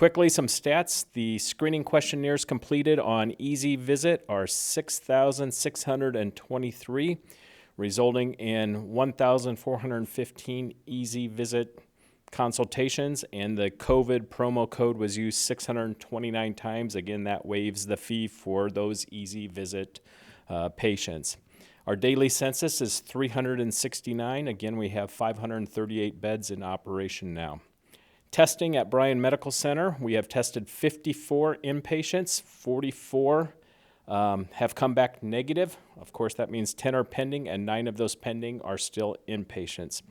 Quickly, some stats. The screening questionnaires completed on Easy Visit are 6,623, resulting in 1,415 Easy Visit consultations, and the COVID promo code was used 629 times. Again, that waives the fee for those Easy Visit patients. Our daily census is 369. Again, we have 538 beds in operation now. Testing at Bryan Medical Center, we have tested 54 inpatients, 44 have come back negative. Of course, that means 10 are pending, and 9 of those pending are still inpatients.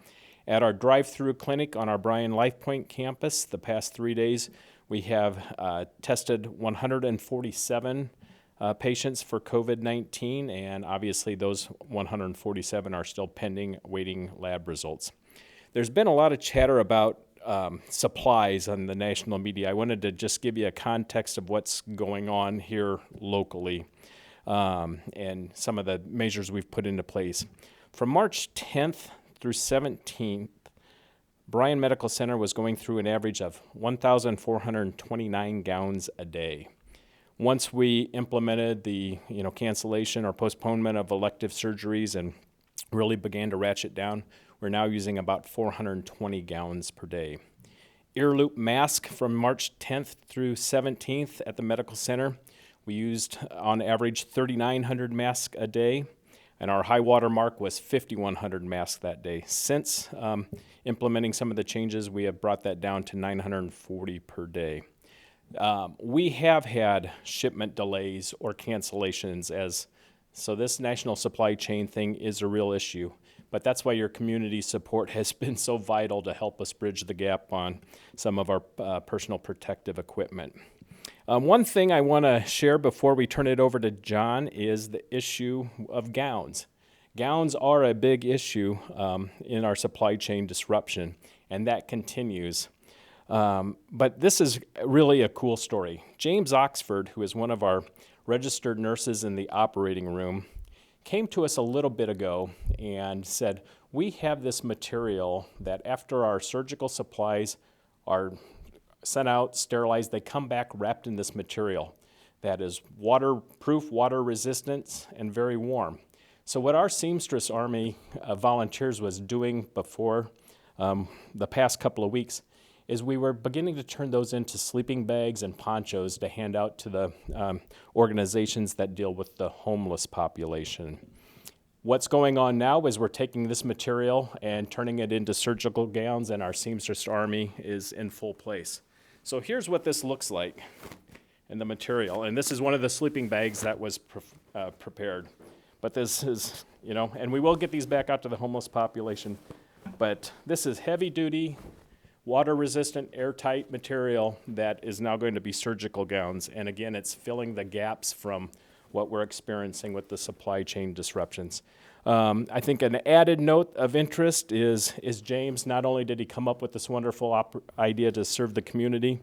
At our drive-through clinic on our Bryan LifePoint campus, the past 3 days, we have tested 147 patients for COVID-19, and obviously those 147 are still pending, waiting lab results. There's been a lot of chatter about supplies on the national media. I wanted to just give you a context of what's going on here locally and some of the measures we've put into place. From March 10th through 17th, Bryan Medical Center was going through an average of 1,429 gowns a day. Once we implemented the cancellation or postponement of elective surgeries and really began to ratchet down, we're now using about 420 gowns per day. Ear loop mask from March 10th through 17th at the medical center, we used on average 3,900 masks a day, and our high water mark was 5,100 masks that day. Since implementing some of the changes, we have brought that down to 940 per day. We have had shipment delays or cancellations, so this national supply chain thing is a real issue. But that's why your community support has been so vital to help us bridge the gap on some of our personal protective equipment. One thing I want to share before we turn it over to John is the issue of gowns. Gowns are a big issue in our supply chain disruption, and that continues. But this is really a cool story. James Oxford, who is one of our registered nurses in the operating room, came to us a little bit ago and said, we have this material that after our surgical supplies are sent out, sterilized, they come back wrapped in this material that is waterproof, water resistant, and very warm. So what our seamstress army volunteers was doing before the past couple of weeks is we were beginning to turn those into sleeping bags and ponchos to hand out to the organizations that deal with the homeless population. What's going on now is we're taking this material and turning it into surgical gowns, and our seamstress army is in full place. So here's what this looks like in the material, and this is one of the sleeping bags that was prepared. But this is, and we will get these back out to the homeless population, but this is heavy duty, water-resistant, airtight material that is now going to be surgical gowns. And again, it's filling the gaps from what we're experiencing with the supply chain disruptions. I think an added note of interest is James. Not only did he come up with this wonderful idea to serve the community,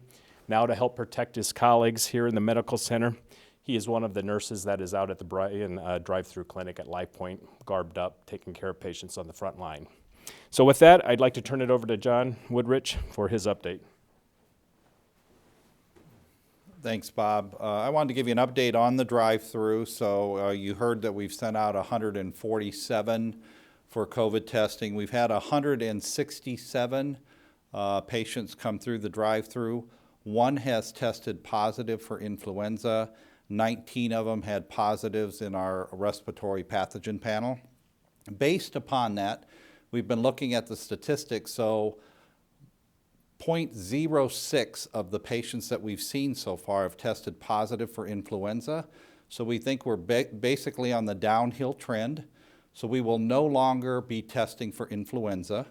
now to help protect his colleagues here in the medical center, he is one of the nurses that is out at the Bryan drive-through clinic at LifePoint, garbed up, taking care of patients on the front line. So with that, I'd like to turn it over to John Woodrich for his update. Thanks, Bob. I wanted to give you an update on the drive-through. So you heard that we've sent out 147 for COVID testing. We've had 167 patients come through the drive-through. One has tested positive for influenza. 19 of them had positives in our respiratory pathogen panel. Based upon that, we've been looking at the statistics, so 0.06 of the patients that we've seen so far have tested positive for influenza. So we think we're basically on the downhill trend. So we will no longer be testing for influenza.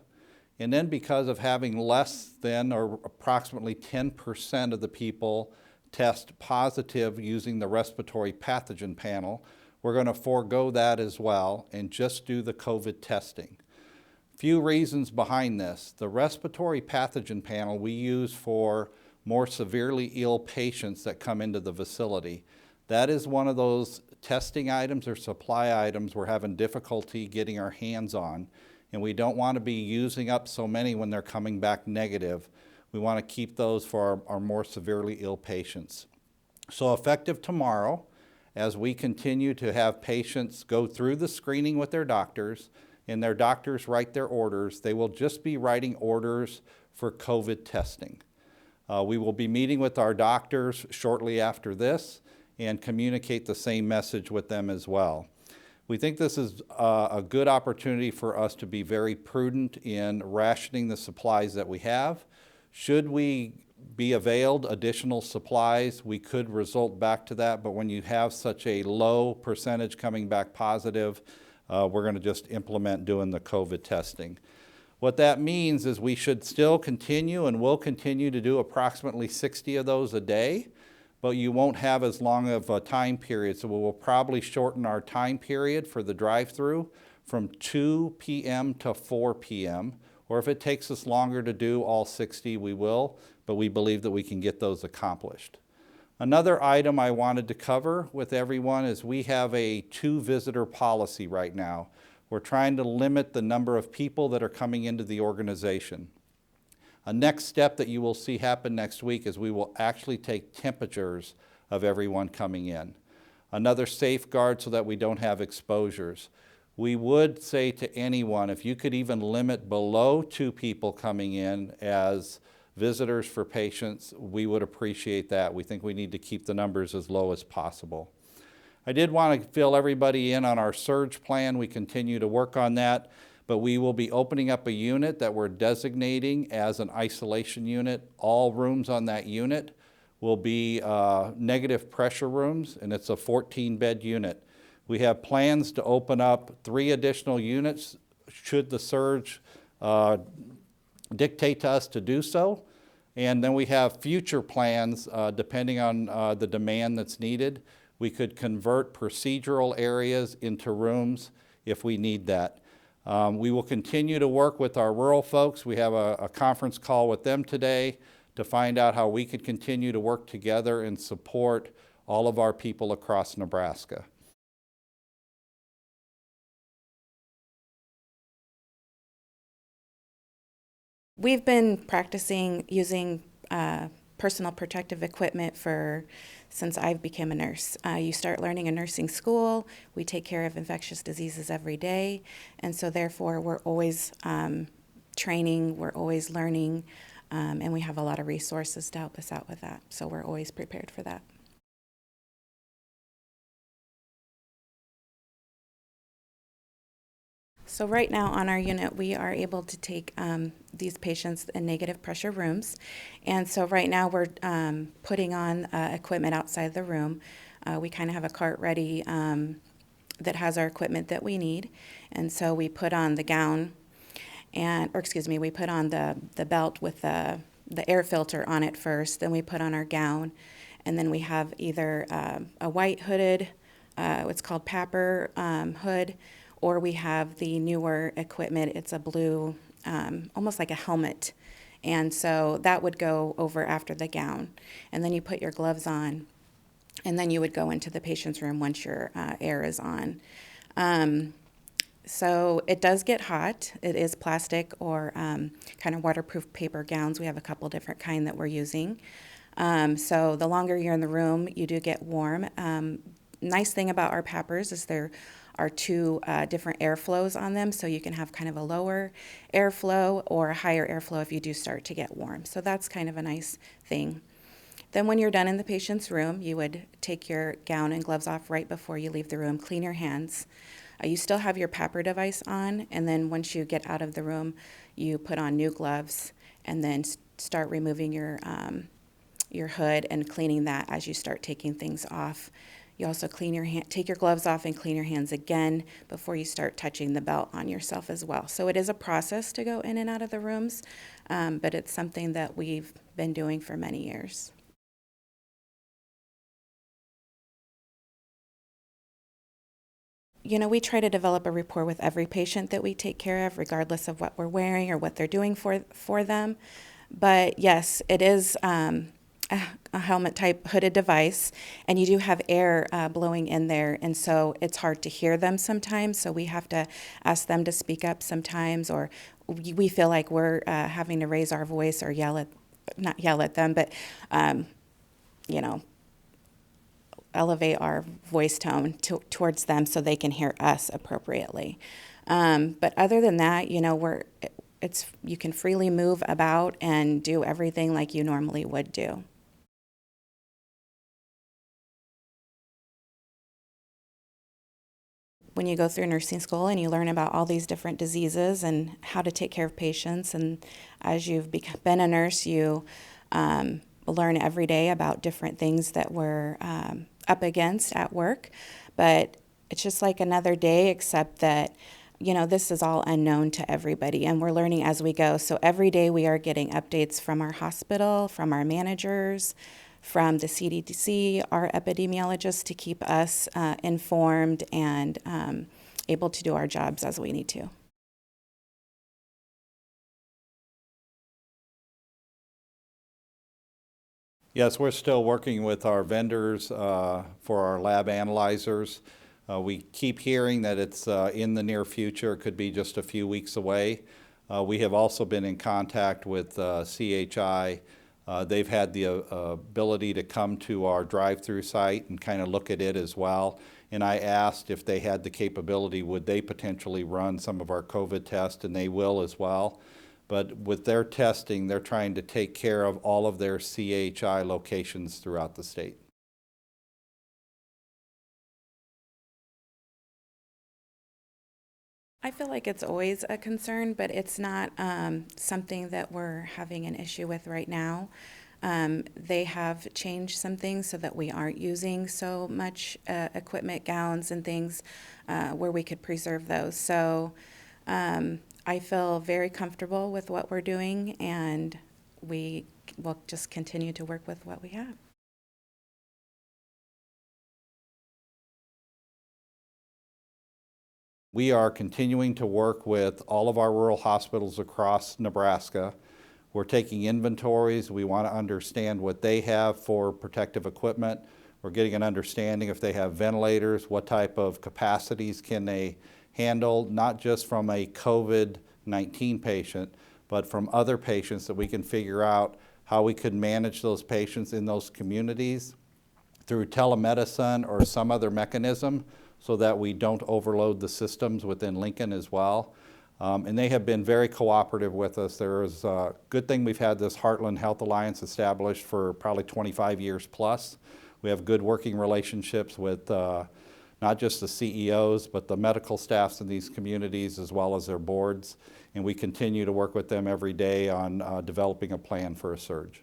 And then because of having less than or approximately 10% of the people test positive using the respiratory pathogen panel, we're going to forego that as well and just do the COVID testing. Few reasons behind this. The respiratory pathogen panel we use for more severely ill patients that come into the facility. That is one of those testing items or supply items we're having difficulty getting our hands on, and we don't want to be using up so many when they're coming back negative. We want to keep those for our more severely ill patients. So effective tomorrow, as we continue to have patients go through the screening with their doctors, and their doctors write their orders, they will just be writing orders for COVID testing. We will be meeting with our doctors shortly after this and communicate the same message with them as well. We think this is a good opportunity for us to be very prudent in rationing the supplies that we have. Should we be availed additional supplies, we could result back to that, but when you have such a low percentage coming back positive, we're going to just implement doing the COVID testing. What that means is we should still continue and will continue to do approximately 60 of those a day, but you won't have as long of a time period. So we will probably shorten our time period for the drive-through from 2 p.m. to 4 p.m. Or if it takes us longer to do all 60, we will, but we believe that we can get those accomplished. Another item I wanted to cover with everyone is we have a 2-visitor policy right now. We're trying to limit the number of people that are coming into the organization. A next step that you will see happen next week is we will actually take temperatures of everyone coming in. Another safeguard so that we don't have exposures. We would say to anyone, if you could even limit below 2 people coming in as visitors for patients, we would appreciate that. We think we need to keep the numbers as low as possible. I did want to fill everybody in on our surge plan. We continue to work on that, but we will be opening up a unit that we're designating as an isolation unit. All rooms on that unit will be negative pressure rooms, and it's a 14-bed unit. We have plans to open up 3 additional units should the surge dictate to us to do so. And then we have future plans depending on the demand that's needed. We could convert procedural areas into rooms if we need that. We will continue to work with our rural folks. We have a conference call with them today to find out how we could continue to work together and support all of our people across Nebraska. We've been practicing using personal protective equipment since I became a nurse. You start learning in nursing school. We take care of infectious diseases every day, and so therefore we're always training, we're always learning, and we have a lot of resources to help us out with that. So we're always prepared for that. So right now on our unit, we are able to take these patients in negative pressure rooms. And so right now we're putting on equipment outside the room. We kind of have a cart ready that has our equipment that we need. And so we put on the gown we put on the belt with the air filter on it first. Then we put on our gown. And then we have either a white hooded, what's called PAPR hood, or we have the newer equipment. It's a blue, almost like a helmet. And so that would go over after the gown. And then you put your gloves on, and then you would go into the patient's room once your air is on. So it does get hot. It is plastic or kind of waterproof paper gowns. We have a couple different kind that we're using. So the longer you're in the room, you do get warm. Nice thing about our PAPRs is there are 2 different airflows on them, so you can have kind of a lower airflow or a higher airflow if you do start to get warm. So that's kind of a nice thing. Then when you're done in the patient's room, you would take your gown and gloves off right before you leave the room, clean your hands. You still have your PAPR device on, and then once you get out of the room, you put on new gloves and then start removing your hood and cleaning that as you start taking things off. You also take your gloves off and clean your hands again before you start touching the belt on yourself as well. So it is a process to go in and out of the rooms, but it's something that we've been doing for many years. You know, we try to develop a rapport with every patient that we take care of, regardless of what we're wearing or what they're doing for them. But yes, it is a helmet type hooded device, and you do have air blowing in there, and so it's hard to hear them sometimes, so we have to ask them to speak up sometimes, or we feel like we're having to raise our voice or yell not yell at them, but, you know, elevate our voice tone towards them so they can hear us appropriately. But other than that, you know, you can freely move about and do everything like you normally would do. When you go through nursing school and you learn about all these different diseases and how to take care of patients, and as you've been a nurse, you learn every day about different things that we're up against at work. But it's just like another day, except that, you know, this is all unknown to everybody, and we're learning as we go. So every day we are getting updates from our hospital, from our managers, from the CDC, our epidemiologists, to keep us informed and able to do our jobs as we need to. Yes, we're still working with our vendors for our lab analyzers. We keep hearing that it's in the near future. It could be just a few weeks away. We have also been in contact with CHI. They've had the ability to come to our drive-through site and kind of look at it as well. And I asked if they had the capability, would they potentially run some of our COVID tests, and they will as well. But with their testing, they're trying to take care of all of their CHI locations throughout the state. I feel like it's always a concern, but it's not something that we're having an issue with right now. They have changed some things so that we aren't using so much equipment, gowns, and things where we could preserve those. So I feel very comfortable with what we're doing, and we will just continue to work with what we have. We are continuing to work with all of our rural hospitals across Nebraska. We're taking inventories. We want to understand what they have for protective equipment. We're getting an understanding if they have ventilators, what type of capacities can they handle, not just from a COVID-19 patient, but from other patients, that we can figure out how we could manage those patients in those communities through telemedicine or some other mechanism, so that we don't overload the systems within Lincoln as well. And they have been very cooperative with us. There is a good thing we've had this Heartland Health Alliance established for probably 25 years plus. We have good working relationships with not just the CEOs, but the medical staffs in these communities, as well as their boards. And we continue to work with them every day on developing a plan for a surge.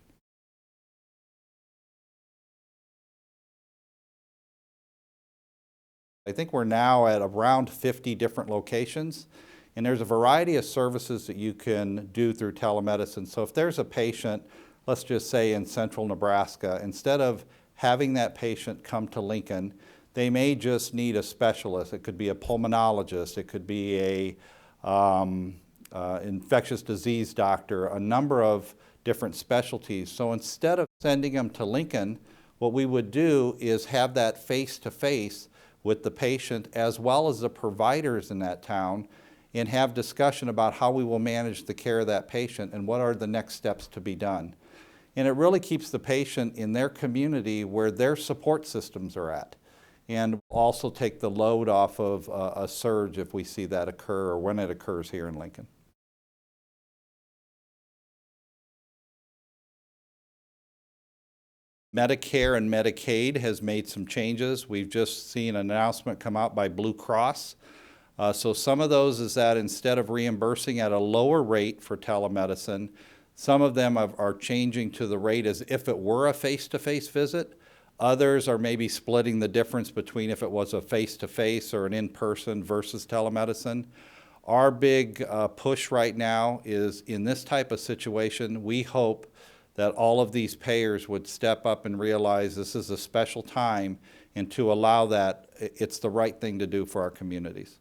I think we're now at around 50 different locations, and there's a variety of services that you can do through telemedicine. So if there's a patient, let's just say in central Nebraska, instead of having that patient come to Lincoln, they may just need a specialist. It could be a pulmonologist, it could be a infectious disease doctor, a number of different specialties. So instead of sending them to Lincoln, what we would do is have that face-to-face with the patient as well as the providers in that town, and have discussion about how we will manage the care of that patient and what are the next steps to be done. And it really keeps the patient in their community where their support systems are at, and also take the load off of a surge if we see that occur or when it occurs here in Lincoln. Medicare and Medicaid has made some changes. We've just seen an announcement come out by Blue Cross. So some of those is that instead of reimbursing at a lower rate for telemedicine, some of them are changing to the rate as if it were a face-to-face visit. Others are maybe splitting the difference between if it was a face-to-face or an in-person versus telemedicine. Our big push right now is, in this type of situation, we hope that all of these payers would step up and realize this is a special time, and to allow that, it's the right thing to do for our communities.